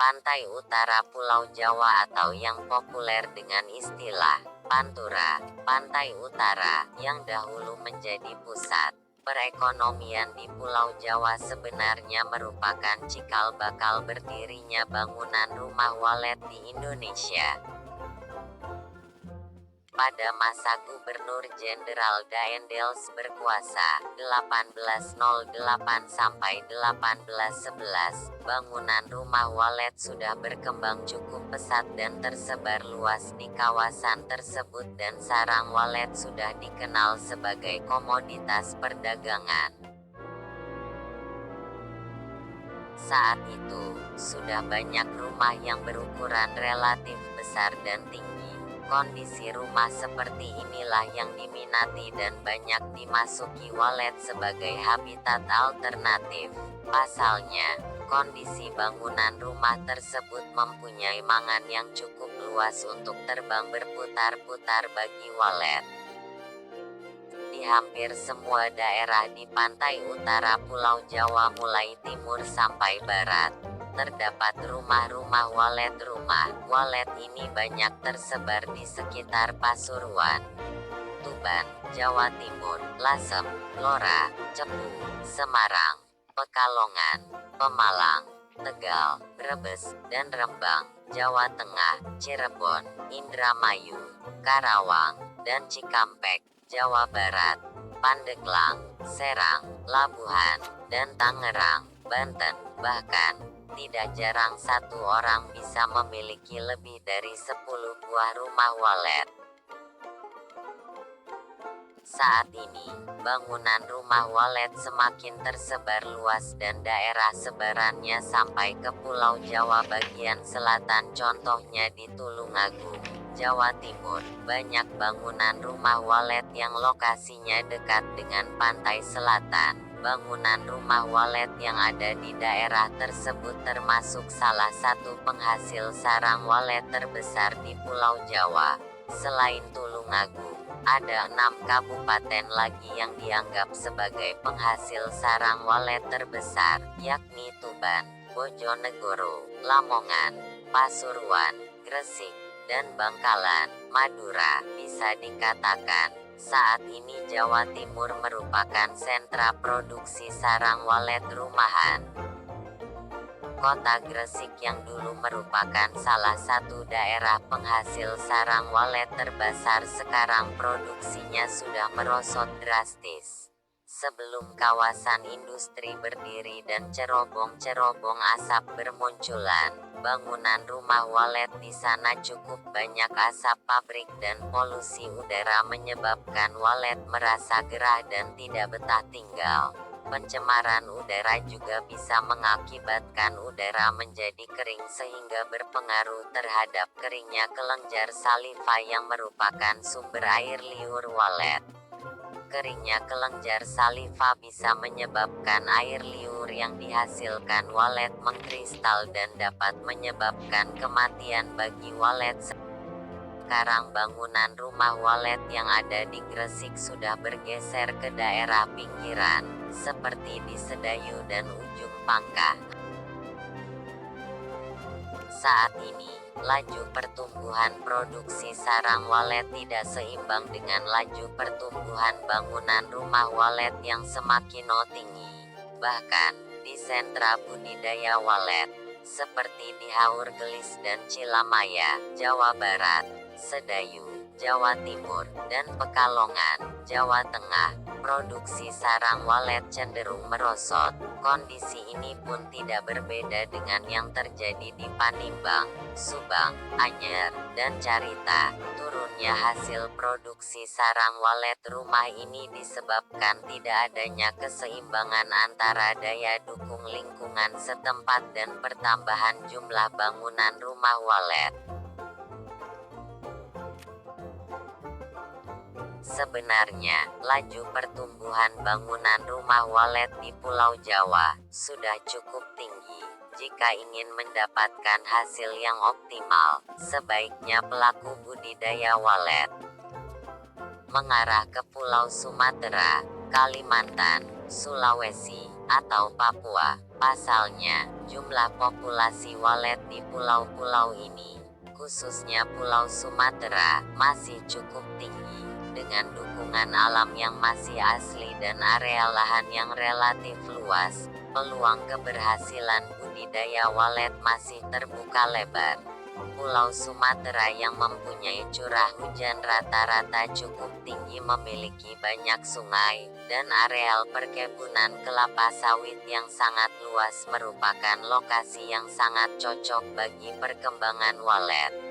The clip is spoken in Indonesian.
Pantai utara Pulau Jawa atau yang populer dengan istilah Pantura, Pantai Utara, yang dahulu menjadi pusat perekonomian di Pulau Jawa sebenarnya merupakan cikal bakal berdirinya bangunan rumah walet di Indonesia. Pada masa Gubernur Jenderal Daendels berkuasa, 1808 sampai 1811, bangunan rumah walet sudah berkembang cukup pesat dan tersebar luas di kawasan tersebut dan sarang walet sudah dikenal sebagai komoditas perdagangan. Saat itu, sudah banyak rumah yang berukuran relatif besar dan tinggi. Kondisi rumah seperti inilah yang diminati dan banyak dimasuki walet sebagai habitat alternatif. Pasalnya, kondisi bangunan rumah tersebut mempunyai mangan yang cukup luas untuk terbang berputar-putar bagi walet. Di hampir semua daerah di pantai utara Pulau Jawa mulai timur sampai barat, terdapat rumah-rumah walet. Rumah walet ini banyak tersebar di sekitar Pasuruan, Tuban, Jawa Timur, Lasem, Blora, Cepu, Semarang, Pekalongan, Pemalang, Tegal, Brebes, dan Rembang, Jawa Tengah, Cirebon, Indramayu, Karawang, dan Cikampek, Jawa Barat, Pandeglang, Serang, Labuhan, dan Tangerang, Banten. Bahkan, tidak jarang satu orang bisa memiliki lebih dari 10 buah rumah walet. Saat ini, bangunan rumah walet semakin tersebar luas dan daerah sebarannya sampai ke Pulau Jawa bagian selatan, contohnya di Tulungagung, Jawa Timur. Banyak bangunan rumah walet yang lokasinya dekat dengan pantai selatan. Bangunan rumah walet yang ada di daerah tersebut termasuk salah satu penghasil sarang walet terbesar di Pulau Jawa. Selain Tulungagung, ada 6 kabupaten lagi yang dianggap sebagai penghasil sarang walet terbesar, yakni Tuban, Bojonegoro, Lamongan, Pasuruan, Gresik, dan Bangkalan, Madura. Bisa dikatakan, saat ini Jawa Timur merupakan sentra produksi sarang walet rumahan. Kota Gresik yang dulu merupakan salah satu daerah penghasil sarang walet terbesar sekarang produksinya sudah merosot drastis. Sebelum kawasan industri berdiri dan cerobong-cerobong asap bermunculan, bangunan rumah walet di sana cukup banyak asap pabrik dan polusi udara menyebabkan walet merasa gerah dan tidak betah tinggal. Pencemaran udara juga bisa mengakibatkan udara menjadi kering sehingga berpengaruh terhadap keringnya kelenjar saliva yang merupakan sumber air liur walet. Keringnya kelenjar saliva bisa menyebabkan air liur yang dihasilkan walet mengkristal dan dapat menyebabkan kematian bagi walet. Sekarang bangunan rumah walet yang ada di Gresik sudah bergeser ke daerah pinggiran, seperti di Sedayu dan Ujung Pangkah. Saat ini, laju pertumbuhan produksi sarang walet tidak seimbang dengan laju pertumbuhan bangunan rumah walet yang semakin tinggi. Bahkan, di sentra budidaya walet, seperti di Haur Gelis dan Cilamaya, Jawa Barat, Sedayu, Jawa Timur, dan Pekalongan, Jawa Tengah, produksi sarang walet cenderung merosot. Kondisi ini pun tidak berbeda dengan yang terjadi di Panimbang, Subang, Anyer, dan Carita. Turunnya hasil produksi sarang walet rumah ini disebabkan tidak adanya keseimbangan antara daya dukung lingkungan setempat dan pertambahan jumlah bangunan rumah walet. Sebenarnya, laju pertumbuhan bangunan rumah walet di Pulau Jawa sudah cukup tinggi. Jika ingin mendapatkan hasil yang optimal, sebaiknya pelaku budidaya walet mengarah ke Pulau Sumatera, Kalimantan, Sulawesi, atau Papua. Pasalnya, jumlah populasi walet di pulau-pulau ini, khususnya Pulau Sumatera, masih cukup tinggi. Dengan dukungan alam yang masih asli dan area lahan yang relatif luas, peluang keberhasilan budidaya walet masih terbuka lebar. Pulau Sumatera yang mempunyai curah hujan rata-rata cukup tinggi memiliki banyak sungai, dan areal perkebunan kelapa sawit yang sangat luas merupakan lokasi yang sangat cocok bagi perkembangan walet.